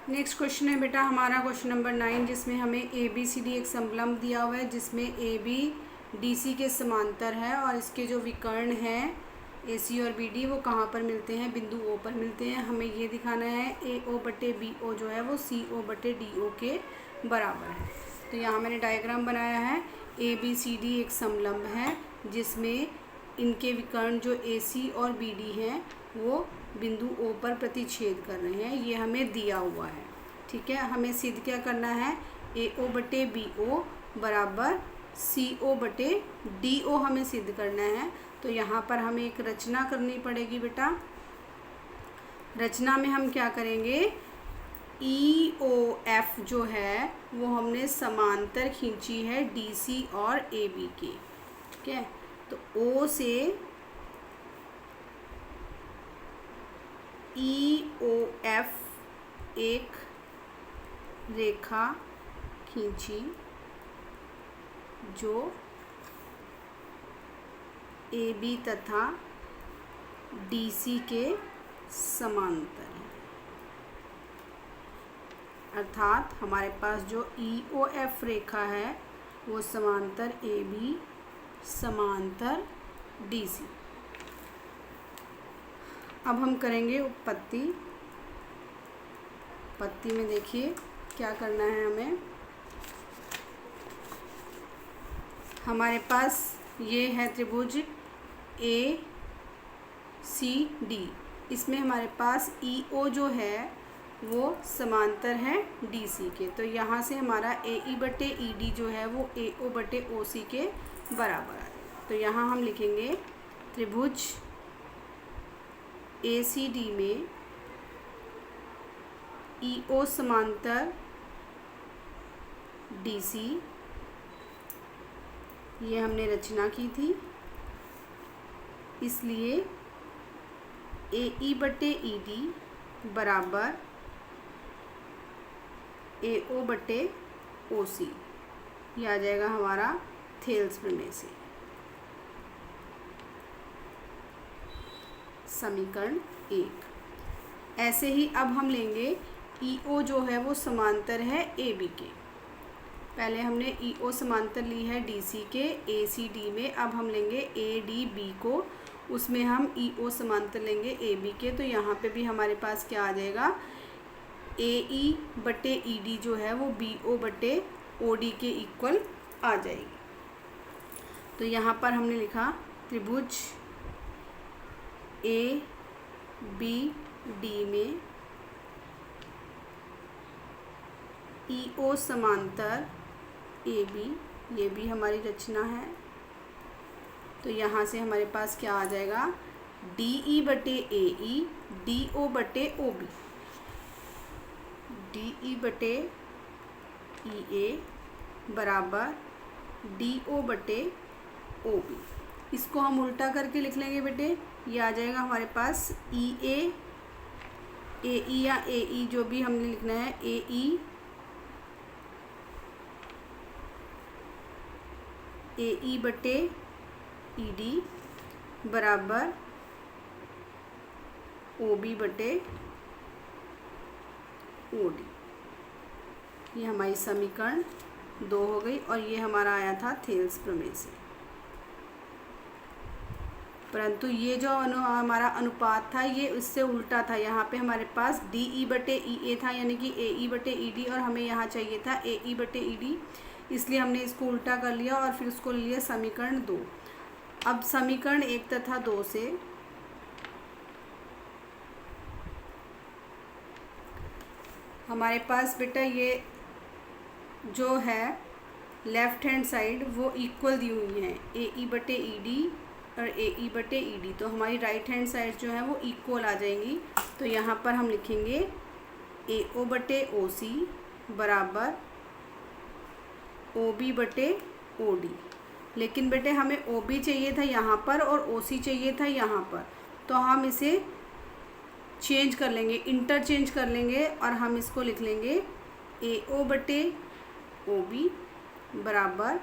Next question है बेटा हमारा क्वेश्चन नंबर 9, जिसमें हमें ए बी सी डी एक समलंब दिया हुआ है, जिसमें ए बी डी सी के समांतर है और इसके जो विकर्ण हैं ए सी और बी डी वो कहाँ पर मिलते हैं, बिंदु ओ पर मिलते हैं। हमें ये दिखाना है ए ओ बटे बी ओ जो है वो सी ओ बटे डी ओ के बराबर है। तो यहाँ मैंने डायग्राम बनाया है। ए बी सी डी एक समलंब है जिसमें इनके विकर्ण जो ए सी और बी डी हैं वो बिंदु ओ पर प्रतिच्छेद कर रहे हैं। ये हमें दिया हुआ है, ठीक है। हमें सिद्ध क्या करना है, ए ओ बटे बी ओ बराबर सी ओ बटे डी ओ हमें सिद्ध करना है। तो यहाँ पर हमें एक रचना करनी पड़ेगी बेटा। रचना में हम क्या करेंगे, ई ओ एफ जो है वो हमने समांतर खींची है डी सी और ए बी के, ठीक है। तो ओ से ई ओ एफ एक रेखा खींची जो ए बी तथा डी सी के समांतर है। अर्थात हमारे पास जो ई ओ एफ रेखा है वो समांतर ए बी समांतर डी सी। अब हम करेंगे उत्पत्ति। उत्पत्ति में देखिए क्या करना है हमें। हमारे पास ये है त्रिभुज ए सी डी। इसमें हमारे पास ई ओ जो है वो समांतर है डी सी के। तो यहाँ से हमारा ए ई बटे ई डी जो है वो ए ओ बटे ओ सी के बराबर है। तो यहाँ हम लिखेंगे त्रिभुज ए सी डी में ई ओ समांतर डी सी, ये हमने रचना की थी, इसलिए ए ई बटे ई डी बराबर ए ओ बटे ओ सी। यह आ जाएगा हमारा थेल्स प्रमेय से। समीकरण 1। ऐसे ही अब हम लेंगे ई ओ जो है वो समांतर है ए बी के। पहले हमने ई ओ समांतर ली है डी सी के ए सी डी में। अब हम लेंगे ए डी बी को, उसमें हम ई ओ समांतर लेंगे ए बी के। तो यहाँ पे भी हमारे पास क्या आ जाएगा, ए ई बटे ई डी जो है वो बी ओ बटे ओ डी के इक्वल आ जाएगी। तो यहाँ पर हमने लिखा त्रिभुज ए बी डी में ई ओ समांतर ए बी, ये भी हमारी रचना है। तो यहाँ से हमारे पास क्या आ जाएगा, डी ई बटे ए ई डी ओ बटे ओ बी, डी ई बटे ई ए बराबर डी ओ बटे ओ बी। इसको हम उल्टा करके लिख लेंगे बेटे। ये आ जाएगा हमारे पास ई ए ई या ए ई जो भी हमने लिखना है, ए ई बटे ई डी बराबर ओ बी बटे ओ डी। ये हमारी समीकरण 2 हो गई और ये हमारा आया था थेल्स प्रमेय से। परंतु ये जो हमारा अनुपात था ये उससे उल्टा था। यहाँ पे हमारे पास डी ई बटे ई ए था, यानी कि ए ई बटे ई डी, और हमें यहाँ चाहिए था ए ई बटे ई डी, इसलिए हमने इसको उल्टा कर लिया और फिर उसको ले लिया समीकरण 2। अब समीकरण 1 तथा 2 से हमारे पास बेटा ये जो है लेफ़्ट हैंड साइड वो इक्वल दी हुई है, ए ई बटे ई डी और ए ई बटे ई डी। तो हमारी राइट हैंड साइड जो है वो इक्वल आ जाएंगी। तो यहाँ पर हम लिखेंगे ए ओ बटे ओ सी बराबर ओ बी बटे ओ डी। लेकिन बेटे हमें ओ बी चाहिए था यहाँ पर और ओ सी चाहिए था यहाँ पर, तो हम इसे चेंज कर लेंगे, इंटरचेंज कर लेंगे और हम इसको लिख लेंगे ए ओ बटे ओ बी बराबर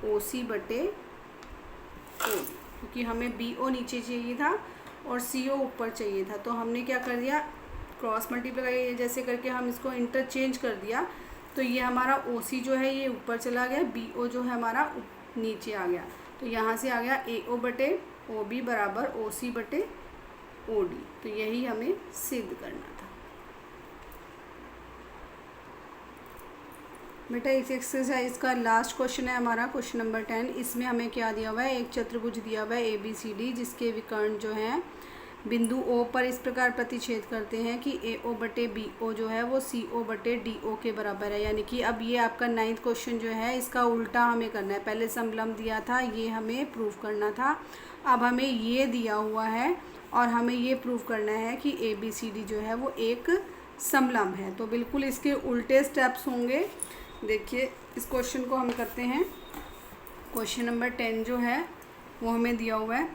ओ सी बटे ओ डी, क्योंकि हमें बी ओ नीचे चाहिए था और सी ओ ऊपर चाहिए था। तो हमने क्या कर दिया, क्रॉस मल्टीप्लाई जैसे करके हम इसको इंटरचेंज कर दिया, तो ये हमारा OC जो है ये ऊपर चला गया, BO जो है हमारा नीचे आ गया। तो यहाँ से आ गया AO बटे OB बराबर OC बटे OD। तो यही हमें सिद्ध करना था। बेटा इस एक्सरसाइज का लास्ट क्वेश्चन है हमारा क्वेश्चन नंबर 10। इसमें हमें क्या दिया हुआ है, एक चतुर्भुज दिया हुआ है ABCD, जिसके विकर्ण जो हैं बिंदु O पर इस प्रकार प्रतिच्छेद करते हैं कि AO बटे BO जो है वो CO बटे DO के बराबर है। यानी कि अब ये आपका 9th क्वेश्चन जो है इसका उल्टा हमें करना है। पहले समलंब दिया था, ये हमें प्रूव करना था। अब हमें ये दिया हुआ है और हमें ये प्रूव करना है कि ABCD जो है वो एक समलंब है। तो बिल्कुल इसके उल्टे स्टेप्स होंगे। देखिए इस क्वेश्चन को हम करते हैं। क्वेश्चन नंबर 10 जो है वो हमें दिया हुआ है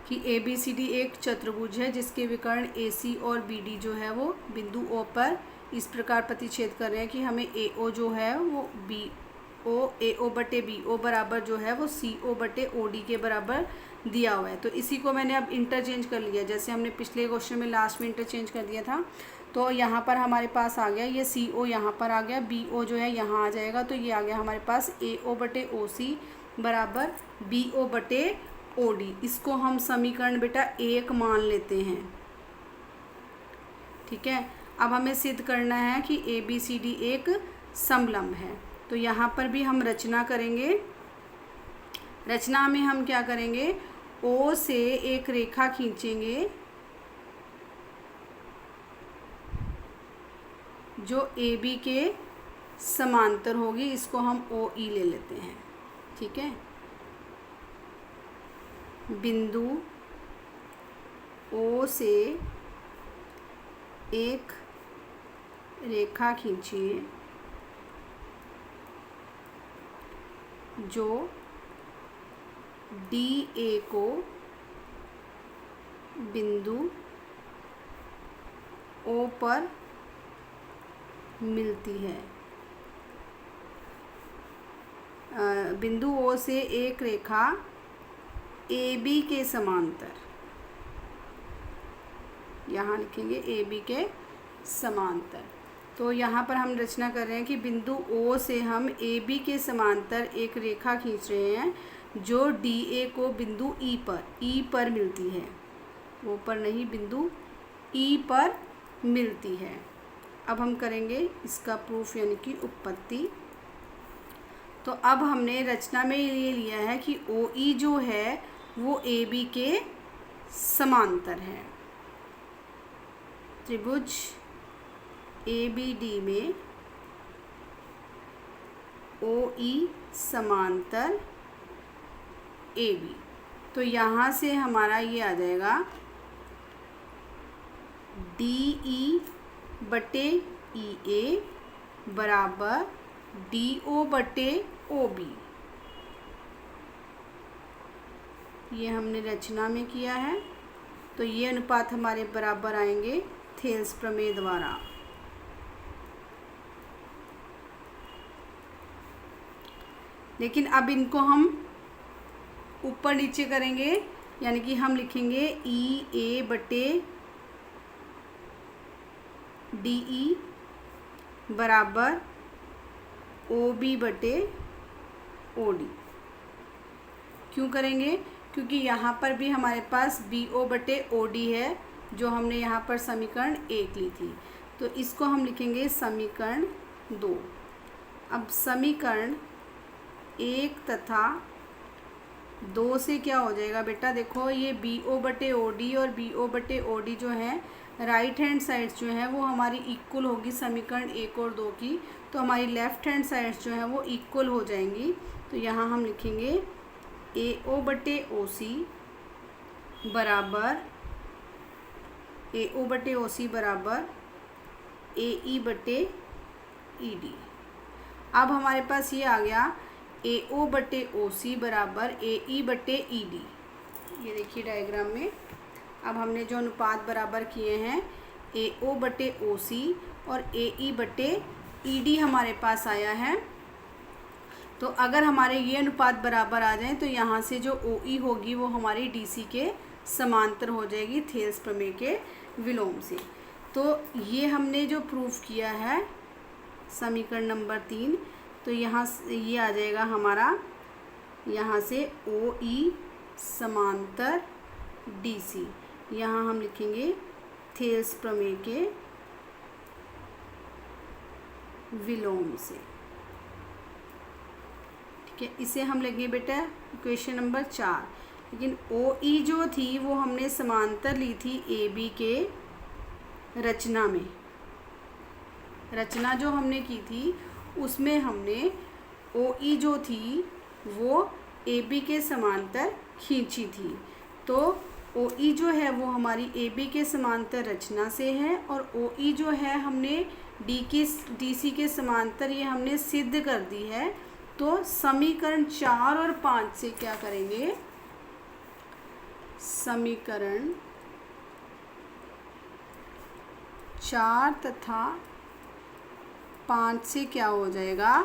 कि ABCD एक चतुर्भुज है जिसके विकर्ण AC और BD जो है वो बिंदु O पर इस प्रकार प्रतिच्छेद कर रहे हैं कि हमें AO जो है वो AO बटे BO बराबर जो है वो CO बटे OD के बराबर दिया हुआ है। तो इसी को मैंने अब इंटरचेंज कर लिया, जैसे हमने पिछले क्वेश्चन में लास्ट में इंटरचेंज कर दिया था। तो यहाँ पर हमारे पास आ गया ये CO यहाँ पर आ गया, BO जो है यहाँ आ जाएगा। तो ये आ गया हमारे पास AO बटे OC बराबर BO बटे OD। इसको हम समीकरण बेटा 1 मान लेते हैं। ठीक है, अब हमें सिद्ध करना है कि ABCD एक समलंब है। तो यहाँ पर भी हम रचना करेंगे। रचना में हम क्या करेंगे, O से एक रेखा खींचेंगे जो AB के समांतर होगी। इसको हम OE ले लेते हैं। ठीक है, बिंदु O से एक रेखा खींचिए जो DA को बिंदु O पर मिलती है। बिंदु O से एक रेखा AB के समांतर, यहाँ लिखेंगे AB के समांतर। तो यहाँ पर हम रचना कर रहे हैं कि बिंदु O से हम AB के समांतर एक रेखा खींच रहे हैं जो DA को बिंदु E पर मिलती है। वो पर नहीं, बिंदु E पर मिलती है। अब हम करेंगे इसका प्रूफ यानी कि उत्पत्ति। तो अब हमने रचना में ये लिया है कि OE जो है वो AB के समांतर है। त्रिभुज ABD में OE समांतर AB। तो यहाँ से हमारा ये आ जाएगा DE बटे EA बराबर DO बटे OB। ये हमने रचना में किया है। तो ये अनुपात हमारे बराबर आएंगे थेल्स प्रमेय द्वारा। लेकिन अब इनको हम ऊपर नीचे करेंगे, यानी कि हम लिखेंगे EA बटे DE बराबर OB बटे OD। क्यों करेंगे, क्योंकि यहाँ पर भी हमारे पास BO बटे OD है जो हमने यहाँ पर समीकरण 1 ली थी। तो इसको हम लिखेंगे समीकरण 2। अब समीकरण 1 तथा 2 से क्या हो जाएगा बेटा, देखो ये BO बटे OD और BO बटे OD जो है राइट हैंड साइड्स जो है वो हमारी इक्वल होगी समीकरण 1 और 2 की। तो हमारी लेफ़्ट हैंड साइड्स जो है वो इक्वल हो जाएंगी। तो यहाँ हम लिखेंगे AO बटे OC बराबर AE बटे ED। अब हमारे पास ये आ गया AO बटे OC बराबर AE बटे ED। ये देखिए डायग्राम में अब हमने जो अनुपात बराबर किए हैं AO बटे OC और AE बटे ED हमारे पास आया है। तो अगर हमारे ये अनुपात बराबर आ जाएं तो यहाँ से जो OE होगी वो हमारी DC के समांतर हो जाएगी थेल्स प्रमेय के विलोम से। तो ये हमने जो प्रूफ किया है समीकरण नंबर 3, तो यहाँ ये आ जाएगा हमारा, यहाँ से ओ ई समांतर डी सी, यहाँ हम लिखेंगे थेल्स प्रमेय के विलोम से। ठीक है, इसे हम लेंगे बेटा इक्वेशन नंबर 4। लेकिन ओ ई जो थी वो हमने समांतर ली थी ए बी के रचना में। रचना जो हमने की थी उसमें हमने ओ ई जो थी वो ए बी के समांतर खींची थी। तो ओ ई जो है वो हमारी ए बी के समांतर रचना से है, और ओ ई जो है हमने डी सी के समांतर, ये हमने सिद्ध कर दी है। तो समीकरण 4 और 5 से क्या करेंगे, समीकरण 4 तथा 5 से क्या हो जाएगा,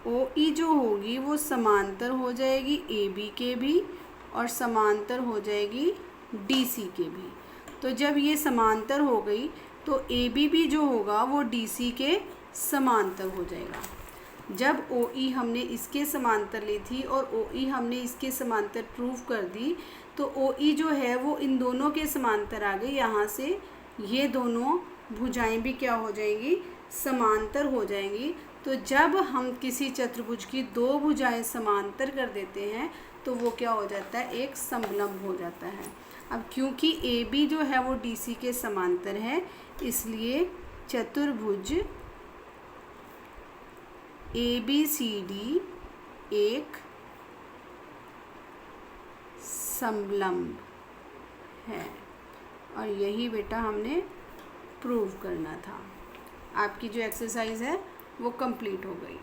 ओ ई जो होगी वो समांतर हो जाएगी ए बी के भी और समांतर हो जाएगी डी सी के भी। तो जब ये समांतर हो गई तो ए बी भी जो होगा वो डी सी के समांतर हो जाएगा। जब ओ ई हमने इसके समांतर ली थी और ओ ई हमने इसके समांतर प्रूव कर दी, तो ओ ई जो है वो इन दोनों के समांतर आ गई। यहाँ से ये दोनों भुजाएं भी क्या हो जाएंगी, समांतर हो जाएंगी। तो जब हम किसी चतुर्भुज की दो भुजाएं समांतर कर देते हैं तो वो क्या हो जाता है, एक समलंब हो जाता है। अब क्योंकि ए बी जो है वो डी सी के समांतर है, इसलिए चतुर्भुज ए बी सी डी एक समलंब है। और यही बेटा हमने प्रूव करना था। आपकी जो एक्सरसाइज है वो कंप्लीट हो गई।